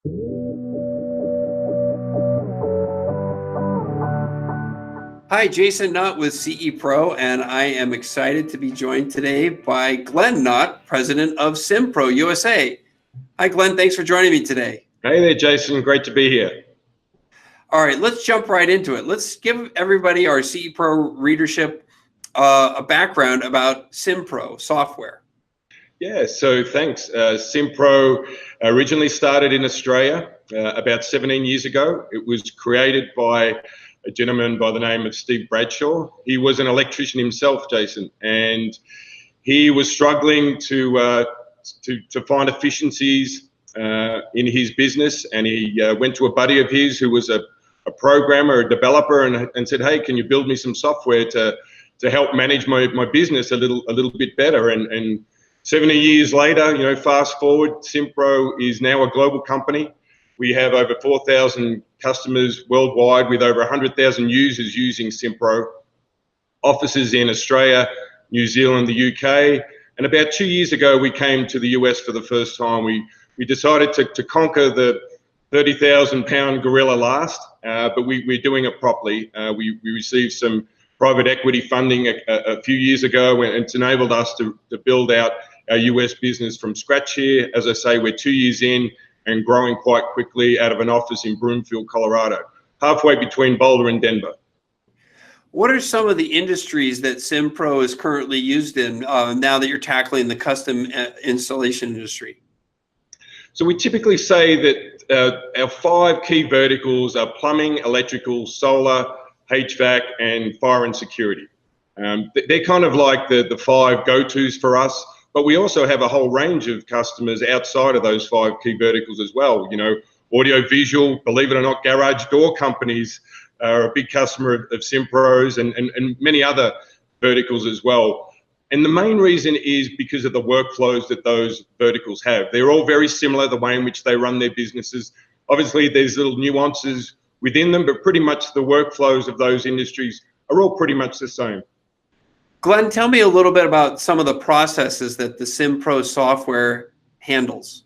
Hi, Jason Nott with SimPRO, and I am excited to be joined today by Glenn Nott, president of SimPRO USA. Hi, Glenn. Thanks for joining me today. Hey there, Jason. Great to be here. All right, let's jump right into it. Let's give everybody, our SimPRO readership, a background about SimPRO software. Yeah, so thanks. SimPRO originally started in Australia about 17 years ago. It was created by a gentleman by the name of Steve Bradshaw. He was an electrician himself, Jason, and he was struggling to find efficiencies in his business, and he went to a buddy of his who was a programmer, a developer, and said, "Hey, can you build me some software to help manage my business a little bit better?" And 70 years later, fast forward, SimPRO is now a global company. We have over 4,000 customers worldwide with over 100,000 users using SimPRO, offices in Australia, New Zealand, the UK. And about 2 years ago, we came to the US for the first time. We decided to conquer the 30,000 pound gorilla last, but we're doing it properly. We received some private equity funding a few years ago, and it's enabled us to build out our US business from scratch here. As I say, we're 2 years in and growing quite quickly out of an office in Broomfield, Colorado, halfway between Boulder and Denver. What are some of the industries that SimPRO is currently used in now that you're tackling the custom installation industry? So we typically say that our 5 key verticals are plumbing, electrical, solar, HVAC, and fire and security. They're kind of like the 5 go-tos for us. But we also have a whole range of customers outside of those 5 key verticals as well. Audio visual, believe it or not, garage door companies are a big customer of SimPRO's, and many other verticals as well. And the main reason is because of the workflows that those verticals have. They're all very similar, the way in which they run their businesses. Obviously, there's little nuances within them, but pretty much the workflows of those industries are all pretty much the same. Glenn, tell me a little bit about some of the processes that the SimPRO software handles.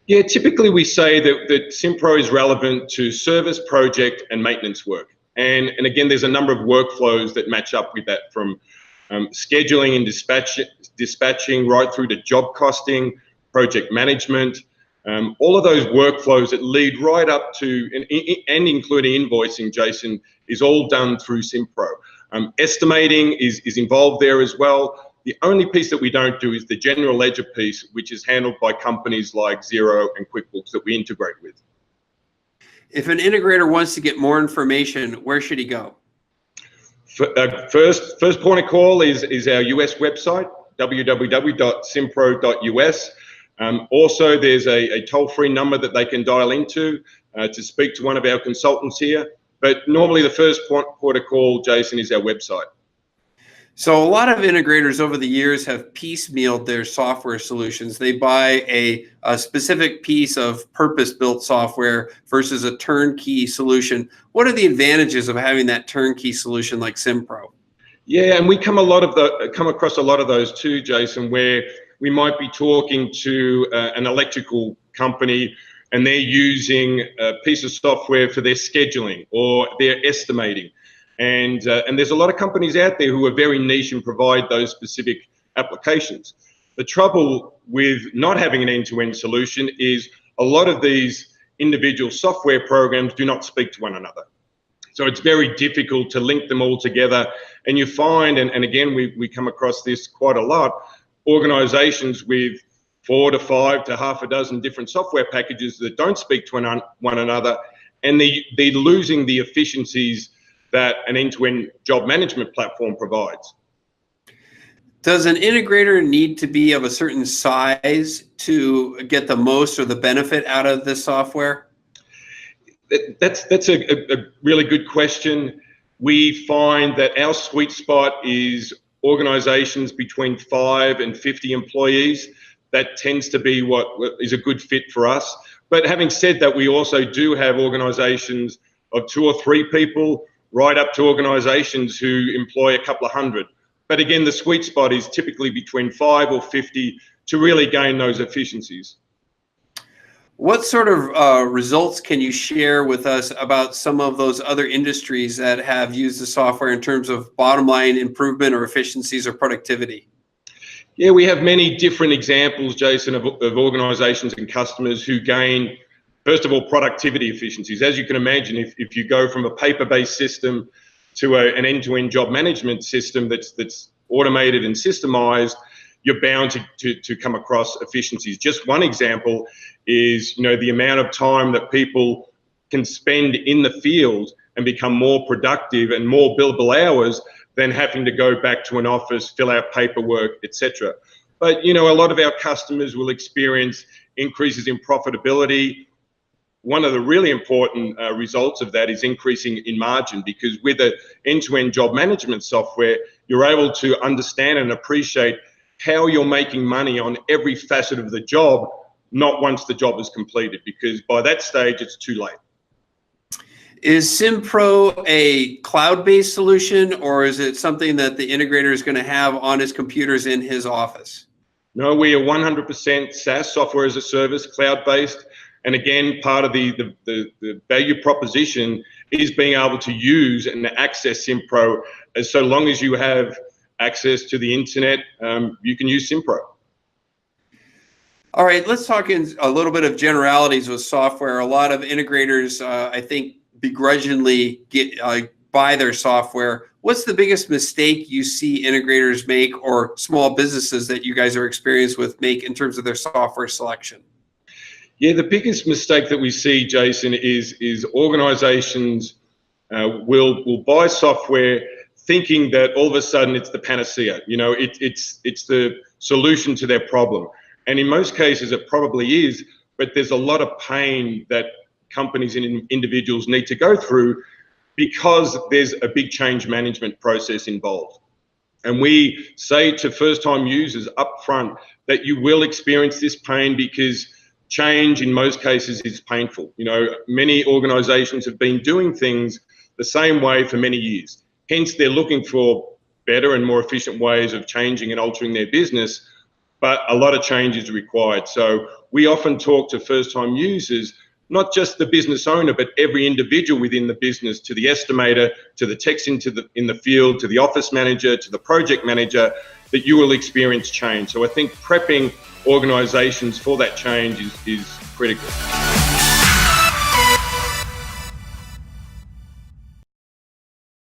Yeah, typically we say that SimPRO is relevant to service, project, and maintenance work. And again, there's a number of workflows that match up with that, from scheduling and dispatching right through to job costing, project management, all of those workflows that lead right up to, and including invoicing, Jason, is all done through SimPRO. Estimating is involved there as well. The only piece that we don't do is the general ledger piece, which is handled by companies like Xero and QuickBooks that we integrate with. If an integrator wants to get more information, where should he go? First point of call is our US website, www.simpro.us. Also, there's a toll-free number that they can dial into to speak to one of our consultants here. But normally the first port of call, Jason, is our website. So a lot of integrators over the years have piecemealed their software solutions. They buy a specific piece of purpose-built software versus a turnkey solution. What are the advantages of having that turnkey solution like SimPRO? Yeah, and we come across a lot of those too, Jason, where we might be talking to an electrical company and they're using a piece of software for their scheduling or their estimating. And there's a lot of companies out there who are very niche and provide those specific applications. The trouble with not having an end-to-end solution is a lot of these individual software programs do not speak to one another. So it's very difficult to link them all together. And you find, and again, we come across this quite a lot, organizations with 4 to 5 to half a dozen different software packages that don't speak to one another, and they're losing the efficiencies that an end-to-end job management platform provides. Does an integrator need to be of a certain size to get the most or the benefit out of this software? That's a really good question. We find that our sweet spot is organizations between 5 and 50 employees. That tends to be what is a good fit for us. But having said that, we also do have organizations of 2 or 3 people, right up to organizations who employ a couple of hundred. But again, the sweet spot is typically between 5 or 50 to really gain those efficiencies. What sort of results can you share with us about some of those other industries that have used the software in terms of bottom line improvement or efficiencies or productivity? Yeah, we have many different examples, Jason, of organizations and customers who gain, first of all, productivity efficiencies. As you can imagine, if you go from a paper-based system to an end-to-end job management system that's automated and systemized, you're bound to come across efficiencies. Just one example is, the amount of time that people can spend in the field and become more productive and more billable hours than having to go back to an office, fill out paperwork, etc. But, a lot of our customers will experience increases in profitability. One of the really important results of that is increasing in margin, because with an end-to-end job management software, you're able to understand and appreciate how you're making money on every facet of the job, not once the job is completed, because by that stage, it's too late. Is SimPRO a cloud-based solution, or is it something that the integrator is going to have on his computers in his office? No, we are 100% SaaS, software as a service, cloud-based. And again, part of the value proposition is being able to use and access SimPRO. As so long as you have access to the internet, you can use SimPRO. All right, let's talk in a little bit of generalities with software. A lot of integrators, I think, begrudgingly buy their software. What's the biggest mistake you see integrators make, or small businesses that you guys are experienced with make in terms of their software selection? Yeah, the biggest mistake that we see, Jason, is organizations will buy software thinking that all of a sudden it's the panacea. It's the solution to their problem. And in most cases, it probably is, but there's a lot of pain that companies and individuals need to go through because there's a big change management process involved. And we say to first-time users up front that you will experience this pain, because change in most cases is painful. Many organizations have been doing things the same way for many years. Hence, they're looking for better and more efficient ways of changing and altering their business, but a lot of change is required. So we often talk to first-time users, not just the business owner, but every individual within the business, to the estimator, to the techs in the field, to the office manager, to the project manager, that you will experience change. So I think prepping organizations for that change is critical.